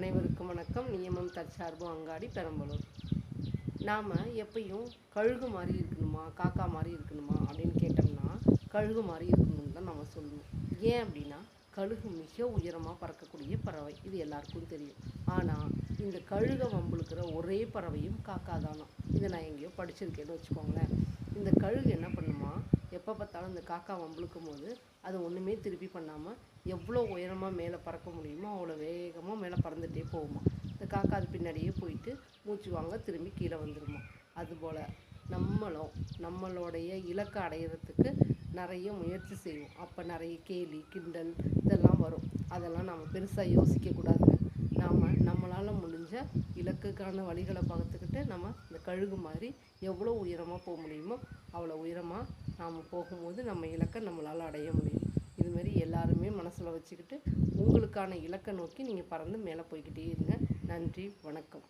அனைவருக்கும் வணக்கம். நியமம் தற்சார்பு அங்காடி பெரம்பலூர். நாம் எப்பயும் கழுகு மாதிரி இருக்கணுமா காக்கா மாதிரி இருக்கணுமா அப்படின்னு கேட்டோம்னா கழுகு மாதிரி இருக்கணும்னு தான் நம்ம சொல்லணும். ஏன் அப்படின்னா கழுகு மிக உயரமாக பறக்கக்கூடிய பறவை, இது எல்லாருக்கும் தெரியும். ஆனால் இந்த கழுகை வம்புழுக்கிற ஒரே பறவையும் காக்கா தானா. இதை நான் எங்கேயோ படிச்சிருக்கேன்னு வச்சுக்கோங்களேன். இந்த கழுகு என்ன பண்ணுமா, எப்போ பார்த்தாலும் இந்த காக்கா வம்புழுக்கும் போது அது ஒன்றுமே திருப்பி பண்ணாமல் எவ்வளோ உயரமாக மேலே பறக்க முடியுமோ அவ்வளோ வேகமாக மேலே பறந்துகிட்டே போகுமா. இந்த காக்கா அது பின்னாடியே போயிட்டு மூச்சு வாங்க திரும்பி கீழே வந்துடுமா. அதுபோல் நம்மளுடைய இலக்கை அடையிறதுக்கு நிறைய முயற்சி செய்வோம். அப்போ நிறைய கேலி கிண்டல் இதெல்லாம் வரும். அதெல்லாம் நம்ம பெருசாக யோசிக்கக்கூடாதுங்க. நம்மளால் முடிஞ்ச இலக்குக்கான வழிகளை பார்த்துக்கிட்டு நம்ம இந்த கழுகு மாதிரி எவ்வளோ உயரமாக போக முடியுமோ அவ்வளோ உயரமாக நாம் போகும்போது நம்ம இலக்கை நம்மளால் அடைய முடியும். இதுமாரி எல்லாருமே மனசில் வச்சுக்கிட்டு உங்களுக்கான இலக்கை நோக்கி நீங்கள் பறந்து மேலே போய்கிட்டே இருங்க. நன்றி, வணக்கம்.